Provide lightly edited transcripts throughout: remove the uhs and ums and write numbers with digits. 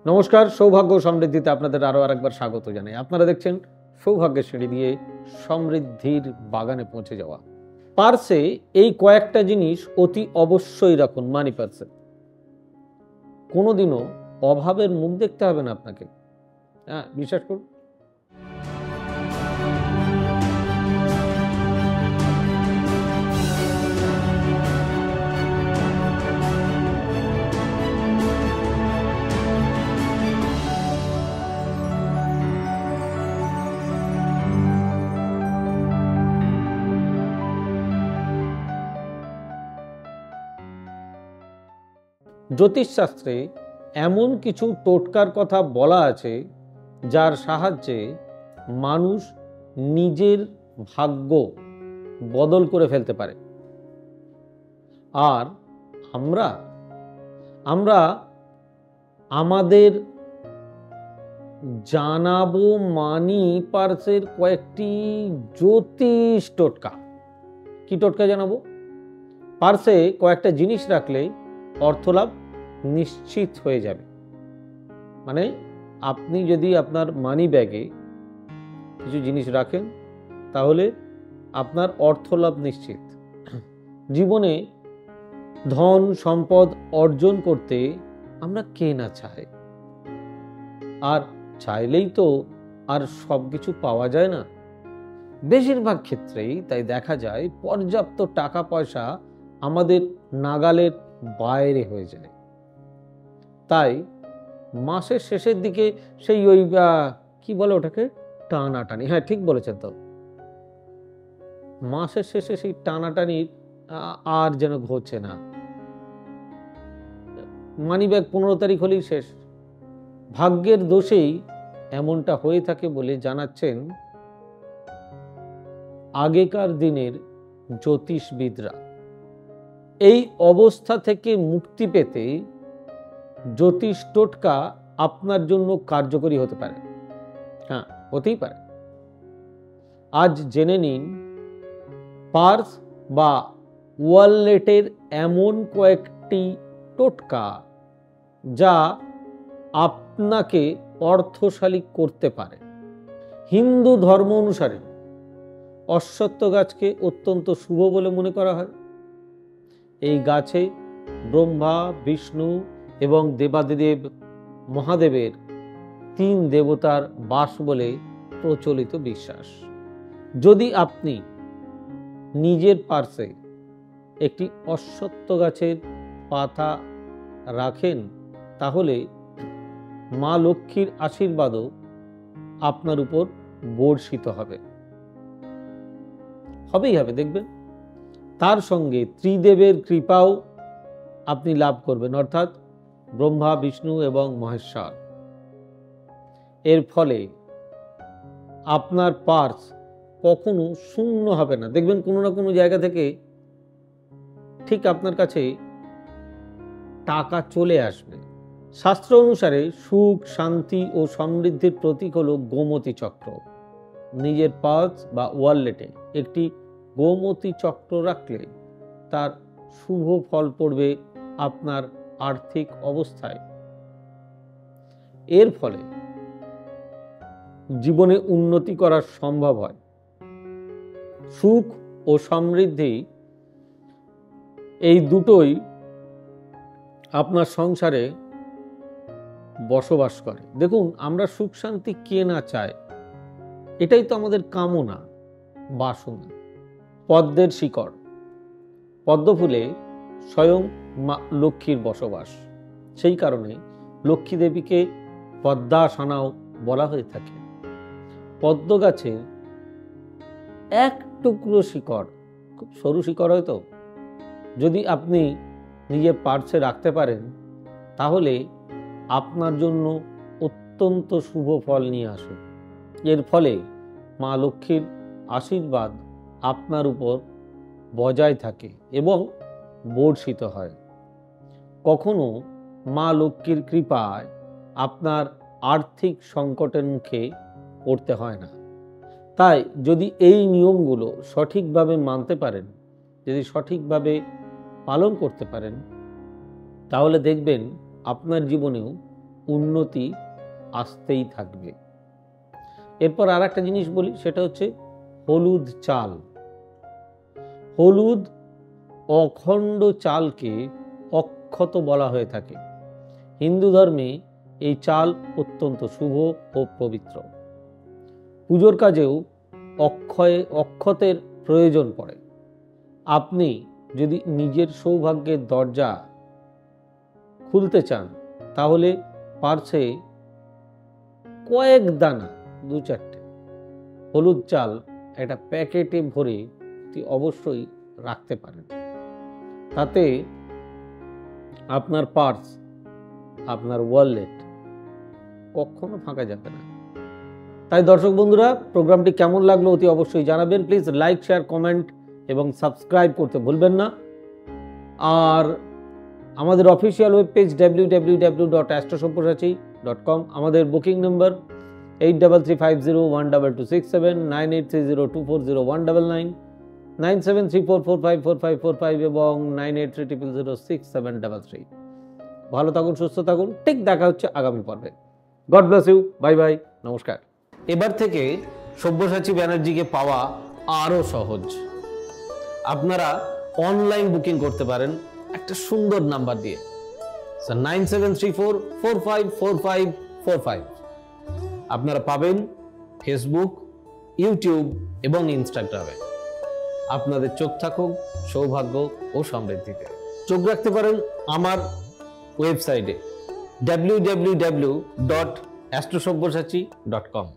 নমস্কার, সৌভাগ্য ও সমৃদ্ধিতে আপনাদের আরও আরেকবার স্বাগত জানাই। আপনারা দেখছেন সৌভাগ্যের সিঁড়ি দিয়ে সমৃদ্ধির বাগানে পৌঁছে যাওয়া। পার্সে এই কয়েকটা জিনিস অতি অবশ্যই রাখুন। মানি পার্সে কোনোদিনও অভাবের মুখ দেখতে হবে না আপনাকে। বিশ্বাস করুন। জ্যোতিষশাস্ত্রে এমন কিছু টোটকার কথা বলা আছে যার সাহায্যে মানুষ নিজের ভাগ্য বদল করে ফেলতে পারে। আর আমরা আমাদের জানাবো মানি পার্সের কয়েকটি জ্যোতিষ টোটকা। কি টোটকা জানাবো? পার্সে কয়েকটা জিনিস রাখলে অর্থলাভ নিশ্চিত হয়ে যাবে। মানে আপনি যদি আপনার মানি ব্যাগে কিছু জিনিস রাখেন তাহলে আপনার অর্থলাভ নিশ্চিত। জীবনে ধন সম্পদ অর্জন করতে আমরা কে না চাই, আর চাইলেই তো আর সব কিছু পাওয়া যায় না। বেশিরভাগ ক্ষেত্রেই তাই দেখা যায় পর্যাপ্ত টাকা পয়সা আমাদের নাগালের বাইরে হয়ে যায়। তাই মাসের শেষের দিকে সেই ওই কি বলে ওটাকে, টানাটানি। হ্যাঁ, ঠিক বলেছেন। তো মাসের শেষে সেই টানাটানি আর যেন ঘটছে না। মানি ব্যাগ 15 তারিখ হলেই শেষ। ভাগ্যের দোষেই এমনটা হয়ে থাকে বলে জানাচ্ছেন আগেকার দিনের জ্যোতিষবিদরা। এই অবস্থা থেকে মুক্তি পেতে জ্যোতিষ টোটকা আপনার জন্য কার্যকরী হতে পারে। হ্যাঁ, হতেই পারে। আজ জেনে নিন পার্স বা ওয়ালেটের এমন কয়েকটি টোটকা যা আপনাকে অর্থশালী করতে পারে। হিন্দু ধর্ম অনুসারে অশ্বত্থ গাছকে অত্যন্ত শুভ বলে মনে করা হয়। এই গাছে ব্রহ্মা, বিষ্ণু এবং দেবাদিদেব মহাদেবের 3 দেবতার বাস বলে প্রচলিত বিশ্বাস। যদি আপনি নিজের পার্সে একটি অশ্বত্থ গাছের পাতা রাখেন তাহলে মা লক্ষ্মীর আশীর্বাদও আপনার উপর বর্ষিত হবে। হবেই হবে, দেখবেন। তার সঙ্গে ত্রিদেবের কৃপাও আপনি লাভ করবেন, অর্থাৎ ব্রহ্মা, বিষ্ণু এবং মহেশ্বর। এর ফলে আপনার পার্স কখনো শূন্য হবে না। দেখবেন কোনো না কোনো জায়গা থেকে ঠিক আপনার কাছে টাকা চলে আসবে। শাস্ত্র অনুসারে সুখ, শান্তি ও সমৃদ্ধির প্রতীক হলো গোমতী চক্র। নিজের পার্স বা ওয়ালেটে একটি গোমতী চক্র রাখলে তার শুভ ফল পড়বে আপনার আর্থিক অবস্থায়। এর ফলে জীবনে উন্নতি করা সম্ভব হয়। সুখ ও সমৃদ্ধি এই দুটোই আপনার সংসারে বসবাস করে। দেখুন, আমরা সুখ শান্তি কে না চায়, এটাই তো আমাদের কামনা, বাসনা। পদ্মের শিকড়, পদ্ম ফুলে স্বয়ং মা লক্ষ্মীর বসবাস। সেই কারণে লক্ষ্মী দেবীকে পদ্মাসনাও বলা হয়ে থাকে। পদ্ম গাছের এক টুকরো শিকড়, খুব সরু শিকড় হয়তো, যদি আপনি নিজের পার্সে রাখতে পারেন তাহলে আপনার জন্য অত্যন্ত শুভ ফল নিয়ে আসে। এর ফলে মা লক্ষ্মীর আশীর্বাদ আপনার উপর বজায় থাকে এবং বর্ষিত হয়। কখনো মা লক্ষ্মীর কৃপায় আপনার আর্থিক সংকটের মুখে পড়তে হয় না। তাই যদি এই নিয়মগুলো সঠিকভাবে মানতে পারেন, যদি সঠিকভাবে পালন করতে পারেন, তাহলে দেখবেন আপনার জীবনেও উন্নতি আসতেই থাকবে। এরপর আর একটা জিনিস বলি, সেটা হচ্ছে হলুদ চাল। হলুদ অখণ্ড চালকে অক্ষত বলা হয়ে থাকে। হিন্দু ধর্মে এই চাল অত্যন্ত শুভ ও পবিত্র। পুজোর কাজেও অক্ষতের প্রয়োজন পড়ে। আপনি যদি নিজের সৌভাগ্যের দরজা খুলতে চান তাহলে পার্শ্বে কয়েক দানা 2-4টে হলুদ চাল একটা প্যাকেটে ভরে অবশ্যই রাখতে পারেন। তাতে আপনার পার্স, আপনার ওয়ালেট কখনো ফাঁকা যাবে না। তাই দর্শক বন্ধুরা, প্রোগ্রামটি কেমন লাগলো অতি অবশ্যই জানাবেন। প্লিজ লাইক, শেয়ার, কমেন্ট এবং সাবস্ক্রাইব করতে ভুলবেন না। আর আমাদের অফিসিয়াল ওয়েব পেজ www.astrosampursachi.com, আমাদের বুকিং নাম্বার 8335012267, 9830240199, 9734454545 এবং 9830067733। ভালো থাকুন, সুস্থ থাকুন। ঠিক দেখা হচ্ছে আগামী পর্বে। God bless you. Bye bye, নমস্কার। এবার থেকে সব্যসাচী ব্যানার্জিকে পাওয়া আরও সহজ। আপনারা অনলাইন বুকিং করতে পারেন একটা সুন্দর নাম্বার দিয়ে, 9734454545। আপনারা পাবেন ফেসবুক, ইউটিউব এবং ইনস্টাগ্রামে। আপনাদের চোখ থাকুক সৌভাগ্য ও সমৃদ্ধিতে। চোখ রাখতে পারেন আমার ওয়েবসাইটে www.astrosampursachi.com।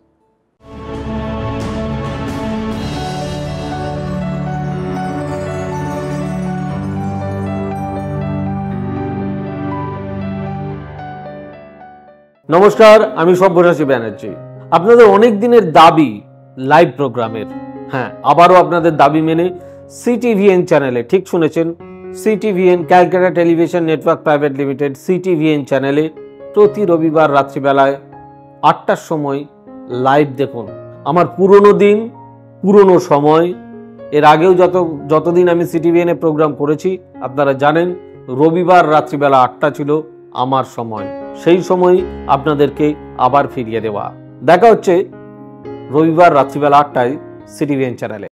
নমস্কার, আমি সব্যসাচী ব্যানার্জি। আপনাদের অনেক দিনের দাবি লাইভ প্রোগ্রামের, হ্যাঁ আবারও আপনাদের দাবি মেনে CTVN চ্যানেলে, ঠিক শুনেছেন, CTVN Calcutta television network private limited CTVN চ্যানেলে প্রতি রবিবার রাত্রিবেলায় 8টার সময় লাইভ দেখুন। আমার পুরনো দিন, পুরনো সময়, এর আগেও যতদিন আমি CTVN এ প্রোগ্রাম করেছি আপনারা জানেন, রবিবার রাত্রিবেলা 8টা ছিল আমার সময়। সেই সময় আপনাদেরকে আবার ফিরিয়ে দেওয়া। দেখা হচ্ছে রবিবার রাত্রিবেলা 8টায় CTVN চ্যানেলে।